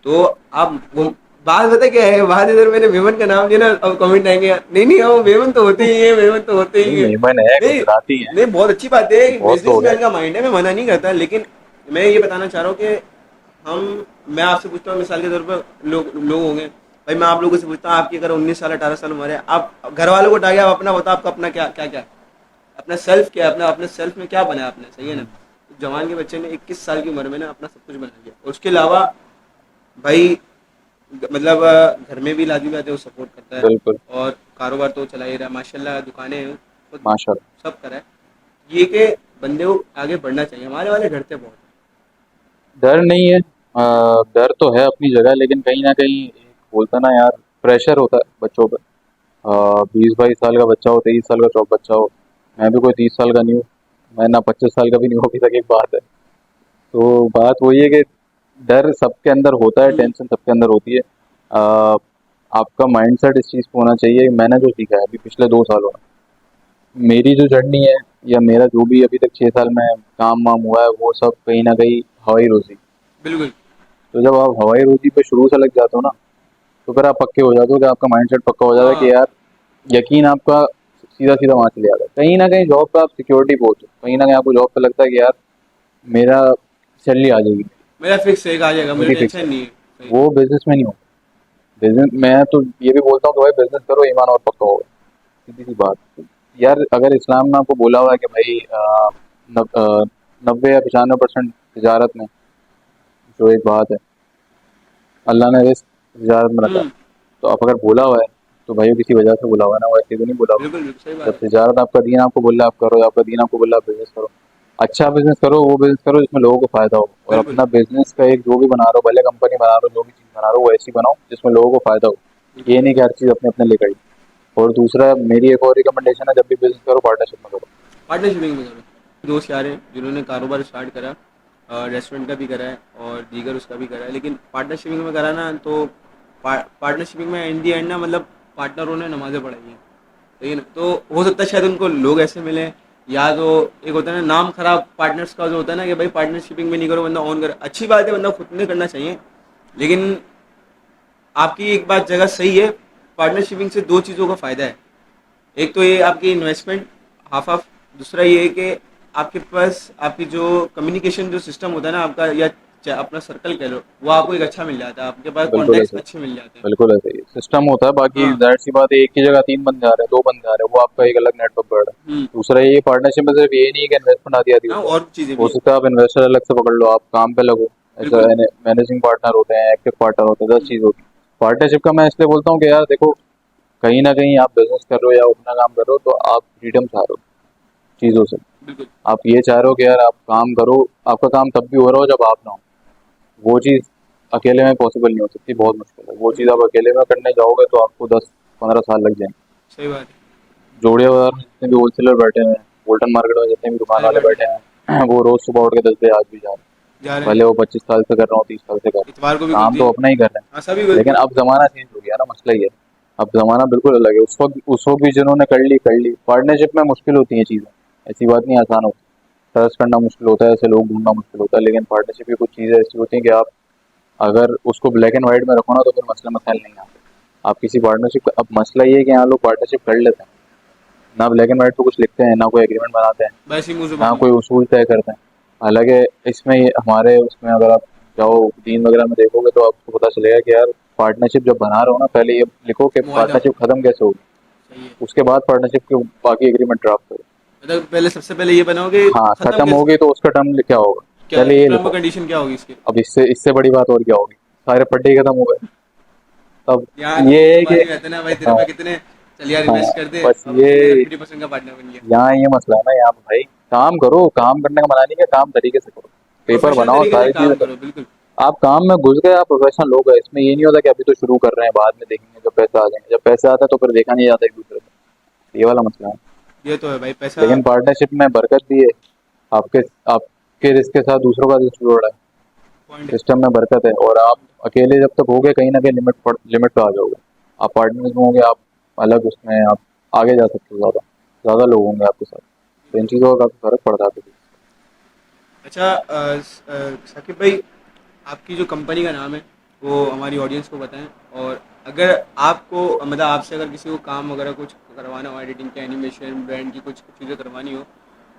तो आप वो बात पता क्या है, बात इधर मैंने मेमन का नाम लिया ना, अब कमेंट आएंगे, नहीं नहीं वो मेमन तो होते ही है, मेमन तो होते नहीं, ही है। मेमन है, नहीं गुजराती है। नहीं, बहुत अच्छी बात है, बहुत लोग हैं। बिजनेसमैन का माइंड है, मैं मना नहीं करता, लेकिन मैं ये बताना चाह रहा हूँ कि हम मैं आपसे पूछता हूँ मिसाल के तौर पर लोग होंगे भाई, मैं आप लोगों से पूछता हूँ, आपकी अगर 19 साल 18 साल उम्र है, आप घर वालों को उठा के आप अपना बताओ, आपका अपना क्या क्या क्या है? अपना सेल्फ क्या है, अपना अपने सेल्फ में क्या बना है आपने, सही है ना? जवान के बच्चे ने 21 साल की उम्र में ना अपना सब कुछ बना लिया, और उसके अलावा भाई मतलब घर में भी लादी बात है, वो सपोर्ट करता है, बिल्कुल। और कारोबार तो चला ही रहा है माशाल्लाह, दुकानें हैं, तो माशाल्लाह। सब करा है। ये कि बंदे को आगे बढ़ना चाहिए, हमारे वाले डरते बहुत डर नहीं है, डर तो है अपनी जगह, लेकिन कहीं ना कहीं एक बोलता ना यार, प्रेशर होता है बच्चों पर। 20-22 साल का बच्चा हो, 23 साल का चौक बच्चा हो, मैं भी कोई 30 साल का नहीं हूँ, मैं ना 25 साल का भी नहीं हूँ अभी तक, एक बात है। तो बात वही है कि डर सबके अंदर होता है, है। टेंशन सबके अंदर होती है। आपका माइंडसेट इस चीज़ को होना चाहिए। मैंने जो सीखा है अभी पिछले 2 सालों में, मेरी जो जर्नी है, या मेरा जो भी अभी तक 6 साल में काम वाम हुआ है, वो सब कहीं ना कहीं हवाई रोजी। बिल्कुल। तो जब आप हवाई रोजी पे शुरू से लग जाते हो ना, तो फिर आप पक्के हो जाते हो, कि आपका माइंडसेट पक्का हो जाता है कि हाँ, यार, यकीन आपका सीधा सीधा वहां चले जाता है। कहीं ना कहीं जॉब पे आप सिक्योरिटी पे होते हो, कहीं ना कहीं आपको जॉब पे लगता है कि यार मेरा सैलरी आ जाएगी, मेरा फिक्स एक आ जाएगा, मुझे मेरी फिक्स है। टेंशन नहीं है। सही। वो बिजनेस में नहीं होता। बिजनेस, मैं तो ये भी बोलता हूँ कि भाई बिजनेस करो, ईमान और पक्का होगा, सीधी सी बात। यार अगर इस्लाम में आपको बोला हुआ है कि भाई 90 या 95% तिजारत में, जो एक बात है, अल्लाह ने रिस्क तिजारत में रखा है। हम्म। तो आप अगर बोला हुआ है, तो भाई वो किसी वजह से बोला हुआ है ना, वो ऐसे तो नहीं बोला हुआ। बिल्कुल बिल्कुल सही बात जब है। तिजारत आपका दीन आपको बोल रहा है आप करो, या आपका दीन आपको बोल रहा है आप बिजनेस करो, अच्छा बिजनेस करो, वो बिजनेस करो जिसमें लोगों को फायदा हो। और बिल्कुल अपना बिजनेस का एक जो भी बना रहे हो, भले कंपनी बना रहे हो, जो भी चीज़ बना रहे हो, वो ऐसी बनाओ जिसमें लोगों को फायदा हो। बिल्कुल। ये नहीं कि हर चीज़ अपने अपने लिए करी। और दूसरा, मेरी एक और रिकमेंडेशन है, जब भी बिजनेस करो पार्टनरशिप में करो। पार्टनरशिपिंग में करो। दोस्त यार हैं जिन्होंने कारोबार स्टार्ट करा, रेस्टोरेंट का भी करा है और दीगर उसका भी करा है, लेकिन पार्टनरशिपिंग में करा ना, तो पार्टनरशिपिंग में एंड दी एंड ना, मतलब पार्टनरों ने नमाज़ें पढ़ाई हैं, ठीक है ना? तो हो सकता है शायद उनको लोग ऐसे मिले, या तो एक होता है ना नाम खराब पार्टनर्स का, जो होता है ना कि भाई पार्टनरशिपिंग में नहीं करो, बंदा ऑन करे, अच्छी बात है, बंदा खुद ने करना चाहिए, लेकिन आपकी एक बात जगह सही है, पार्टनरशिपिंग से दो चीज़ों का फ़ायदा है। एक तो ये आपकी इन्वेस्टमेंट हाफ हाफ, दूसरा ये है कि आपके पास आपकी जो कम्युनिकेशन जो सिस्टम होता है ना आपका, या अपना सर्कल कह लो, वो आपको एक अच्छा मिल जाता है, आपके पास बिल्कुल कॉन्टैक्ट्स ऐसे ही। अच्छे मिल जाते हैं। बिल्कुल ऐसे ही सिस्टम होता है। बाकी हाँ। जाहिर सी बात है, एक ही जगह 3 बंदे आ रहे हैं, 2 बंदे आ रहे हैं, वो आपका एक अलग नेटवर्क बढ़ रहा है। हम्म। दूसरा ये पार्टनरशिप में सिर्फ ये नहीं है कि इन्वेस्टमेंट आती आती हाँ, होता है। और भी चीज़ें भी हो हैं। सकता है आप इन्वेस्टर अलग से पकड़ लो, आप काम पे लगो। ऐसा बिल्कुल। मैनेजिंग पार्टनर होते हैं, एक्टिव पार्टनर होते हैं, 10 चीज़ होती है। पार्टनरशिप का मैं इसलिए बोलता हूँ कि यार देखो, कहीं ना कहीं आप बिजनेस कर रहे हो या अपना काम कर रहे हो, तो आप फ्रीडम चाह रहे हो चीज़ों से। बिल्कुल। आप ये चाह रहे हो कि यार आप काम करो, आपका काम तब भी हो रहा हो जब आप ना हो। वो चीज़ अकेले में पॉसिबल नहीं हो सकती, बहुत मुश्किल है। वो चीज़ बिल्कुल आप अकेले में करने जाओगे तो आपको 10-15 साल लग जाएंगे। सही बात है। जोड़िया बाजार में जितने भी होलसेलर बैठे हैं, बोल्टन मार्केट में जितने भी दुकान सारे वाले बैठे पार्टनर हैं, वो रोज सुबह उठ के 10 बजे आज भी जा रहे जा हैं। रहे हैं। भले वो 25 साल से कर रहा हूँ, 30 साल से कर रहा हूँ, इतवार को भी काम खुलती तो है। अपना ही कर रहे हाँ, सभी हैं। लेकिन अब जमाना चेंज हो गया ना, मसला ही है। अब जमाना बिल्कुल अलग है। उस वक्त भी जिन्होंने कर ली पार्टनरशिप में मुश्किल होती है चीज़ें, ऐसी बात नहीं, आसान होती है। ट्रस्ट करना मुश्किल होता है, ऐसे लोग ढूंढना मुश्किल होता है, लेकिन पार्टनरशिप की कुछ चीज़ें ऐसी होती हैं कि आप अगर उसको ब्लैक एंड व्हाइट में रखो ना, तो फिर मसले मसाइल नहीं आते। आप किसी पार्टनरशिप, अब मसला ये है कि यहाँ लोग पार्टनरशिप कर लेते हैं, ना ब्लैक एंड व्हाइट पे कुछ लिखते हैं, ना कोई एग्रीमेंट बनाते हैं, बस ही मुंह ना जुबानी। कोई उसूल तय करते हैं। हालांकि इसमें हमारे उसमें अगर आप जाओ दीन वगैरह में देखोगे, तो आपको पता चलेगा कि यार पार्टनरशिप जब बना रहे हो ना, पहले ये लिखो कि मुआदा। पार्टनरशिप खत्म कैसे होगी, सही है। उसके बाद पार्टनरशिप के बाकी एग्रीमेंट ड्राफ्ट करो। मतलब पहले सबसे पहले ये बनाओ कि हाँ, खत्म खत्म कैसे, होगी तो उसका टर्म क्या होगा, क्या पहले ये टर्म लिखो। कंडीशन क्या होगी इसकी। अब इससे इससे बड़ी बात और क्या होगी, सारे पट्टे ही खत्म हो गए। तब यहाँ तो ये मुंह है कि जुबानी रहते ना भाई, तेरे हाँ, पे कितने, चल यार हाँ, इन्वेस्ट कर दे, बस अब ये, तू मेरा 50% का पार्टनर बन गया। यहाँ ये मसला है ना, यहाँ पे भाई काम करो, काम करने का मना नहीं, कि काम तरीके से करो, पेपर प्रोफेशनल बनाओ, तरीके से सारी चीजें काम करो। करो, बिल्कुल। आप काम में घुस गए, आप प्रोफेशनल लोग हैं। इसमें ये नहीं होता कि अभी तो शुरू कर रहे हैं, बाद में देखेंगे जब पैसा आ जाएंगे। जब पैसा आता है तो फिर देखा नहीं जाता एक दूसरे को, ये वाला मसला है। ये तो है भाई, पैसा। लेकिन पार्टनरशिप में बरकत भी है। आपके आपके रिस्क के साथ दूसरों का रिस्क जोड़ रहा है, पॉइंट है। सिस्टम में बरकत है। और आप अकेले जब तक होगे, कहीं ना कहीं लिमिट पे आ जाओगे। आप पार्टनर्स में होंगे, आप अलग उसमें आप आगे जा सकते हो, ज़्यादा ज़्यादा लोग होंगे आपके साथ, तो इन चीज़ों का काफ़ी फर्क पड़ता है आपके बीच। अच्छा, साकिब भाई, आपकी जो कंपनी का नाम है वो हमारी ऑडियंस को बताएं, और अगर आपको मतलब आपसे अगर किसी को काम वगैरह कुछ करवाना हो, एडिटिंग का, एनिमेशन, ब्रांड की कुछ चीज़ें करवानी हो,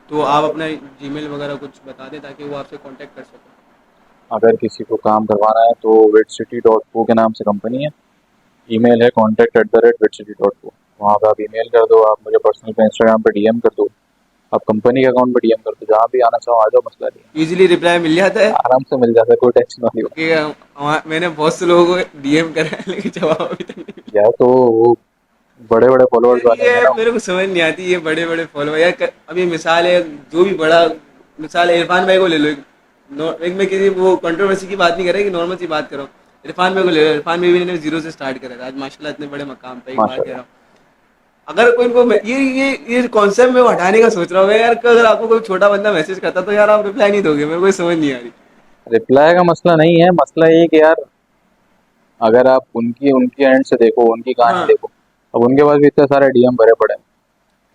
तो आप अपना जीमेल वगैरह कुछ बता दें ताकि वो आपसे कांटेक्ट कर सकें। अगर किसी को काम करवाना है तो witcity.co के नाम से कंपनी है। ईमेल है contact@witcity.co। वहाँ पे आप ईमेल कर दो, आप मुझे पर्सनल पे इंस्टाग्राम पे डीएम कर दो, आप कंपनी के अकाउंट पे डीएम कर दो, जहाँ भी आना चाहो आ जाओ, मसला नहीं है। इजीली रिप्लाई मिल जाता है? आराम से मिल जाता है, कोई टेंशन वाली बात क्योंकि मैंने बहुत से लोगों को डीएम करा है लेकिन जवाब अभी तक नहीं मिला। नहीं। या तो वो बड़े बड़े फॉलोअर्स यार वाले ये होंगे ना। मेरे को समझ नहीं आती, ये बड़े बड़े फॉलोअर यार अभी मिसाल है, जो भी बड़ा मिसाल है, इरफान भाई को ले लो। एक मैं किसी वो कंट्रोवर्सी की बात नहीं कर रहा कि नॉर्मल सी बात कर रहा हूँ। इरफान भाई को ले लो, इरफान भाई ने जीरो से स्टार्ट करा था, आज माशाल्लाह इतने बड़े मकाम पे, एक बात कह रहा माशाल्लाह। हूँ। अगर कोई इनको ये कॉन्सेप्ट में वो हटाने का सोच रहा हूँ मैं यार, कि अगर आपको कोई छोटा बंदा मैसेज करता तो यार आप रिप्लाई नहीं दोगे, मेरे को ये समझ नहीं आ रही। रिप्लाई का मसला नहीं है, मसला ये है कि यार अगर आप उनकी उनकी एंड से देखो, उनकी कहानी हाँ, देखो, अब उनके पास भी इतने सारे डीएम भरे पड़े हैं,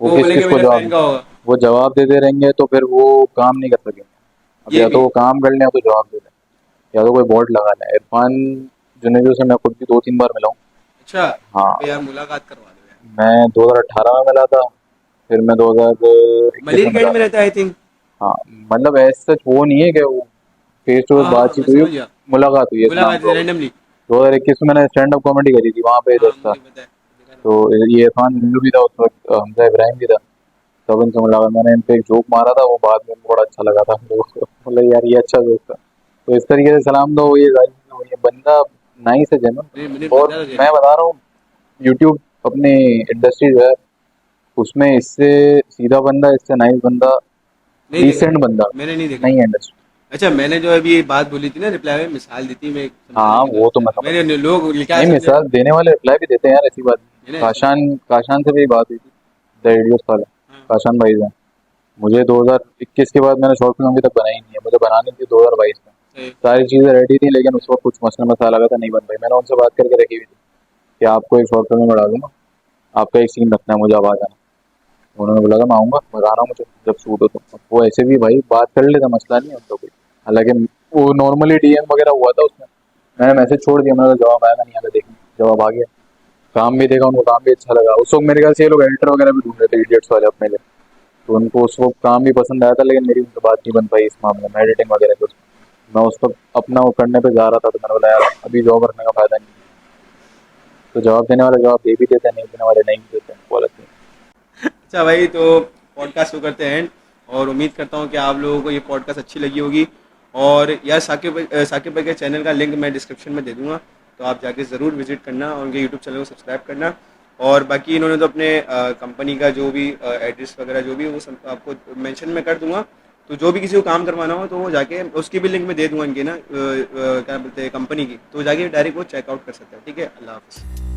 वो वो किस किस बोलेंगे को मेरे जवाब फैन दें। का होगा। वो जवाब देते रहेंगे तो फिर वो काम नहीं कर सकेंगे। अब ये या तो भी। वो काम कर लें या तो जवाब दे दें, या तो कोई बोर्ड लगा लें। इरफान जुनेजो से मैं खुद भी 2-3 बार मिला हूँ। अच्छा, हाँ, तो यार मुलाकात करवा दो यार। मैं 2018 में मिला था, फिर मैं 2021 मलिर में कैंट मिला में था। रहता है आई थिंक। हाँ, मतलब ऐसा सच वो नहीं है कि वो फेस टू फेस हाँ हाँ, मैं बातचीत हुई, समझ गया। मुलाकात हुई, ऐसा नाम मुलाकात का हुआ। रैंडमली। 2021 में मैंने स्टैंड अप कॉमेडी करी थी, वहाँ पे हाँ जज था। मुझे पता है, देखा था तो मैंने। ये इरफान हिंदू भी था उस वक्त, हमजा इब्राहिम भी था। तब इनसे मुलाकात, मैंने इन पे एक जोक मारा था, वो बाद में उनको बड़ा अच्छा लगा था। तो मतलब यार ये अच्छा जोक था, तो इस तरीके से सलाम दो। ये बंदा नाइस है, नहीं जेन्युइन। मुझे और बंदा तो मैं जेन्युइन बता रहा हूँ, यूट्यूब अपनी इंडस्ट्री जो है उसमें इससे सीधा बंदा, इससे नाइस बंदा, नहीं देखा डिसेंट मैंने। बंदा मैंने नहीं देखा। नहीं है इंडस्ट्री। अच्छा, मैंने जो अभी ये बात बोली थी ना रिप्लाई में, मिसाल दी थी, मैं एक हाँ समझाने की वो तो मैं बात समझ मैंने, लोग क्या नहीं, समझे। मिसाल देने वाले रिप्लाई भी देते हैं यार, ऐसी बात नहीं। है ना ऐसी। काशान काशान से भी बात हुई थी, द इडियट्स वाला, हाँ काशान भाई से। मुझे 2021 के बाद मैंने शॉर्ट फिल्म अभी तक बनाई नहीं है, मुझे बनानी थी 2022 में। सही। सारी चीज़ें रेडी थी, लेकिन उस वक्त कुछ मसला मसाला लगा था, नहीं बन पाई। मैंने उनसे बात करके रखी हुई थी कि आपको एक शॉर्ट फिल्म में बढ़ा दूंगा, आपका एक सीन रखना है, मुझे आवाज़ आना। उन्होंने बोला था मैं आऊँगा, मैं आ रहा हूँ, मुझे जब शूट हो तो। वो ऐसे भी भाई बात कर लेता, मसला नहीं है उनका कोई। हालांकि वो नॉर्मली डीएम वगैरह हुआ था उसमें, मैंने मैसेज छोड़ दिया, मैंने कहा जवाब आएगा नहीं आएगा देखेंगे। जवाब आ गया, काम भी देखा, उनको काम भी अच्छा लगा। उस वक्त मेरे ख्याल से ये लोग एडिटर वगैरह भी ढूंढ रहे थे इडियट्स वाले अपने लिए, तो उनको उस वक्त काम भी पसंद आया था, लेकिन मेरी उनसे बात नहीं बन पाई इस मामले में, एडिटिंग वगैरह के उसमें। मैं उस वक्त अपना वो करने पे जा रहा था, तो मैंने बोला यार अभी जॉब रखने का फायदा नहीं है। तो जवाब देने वाले जवाब दे भी देते हैं, नहीं देने वाले नहीं भी देते हैं, वो अलग नहीं। अच्छा भाई, तो पॉडकास्ट को करते हैं end, और उम्मीद करता हूँ कि आप लोगों को ये पॉडकास्ट अच्छी लगी होगी। और यार साकिब भाई के चैनल का लिंक मैं डिस्क्रिप्शन में दे दूंगा, तो आप जाके ज़रूर विजिट करना और उनके यूट्यूब चैनल को सब्सक्राइब करना। और बाकी इन्होंने तो अपने कंपनी का जो भी एड्रेस वगैरह जो भी है वो सब आपको मेंशन में कर दूंगा। तो जो भी किसी को काम करवाना हो तो वो जाके, उसकी भी लिंक मैं दे दूंगा इनकी ना, क्या बोलते हैं कंपनी की, तो जाके डायरेक्ट वो चेकआउट कर सकता है। ठीक है, अल्लाह हाफ़िज़।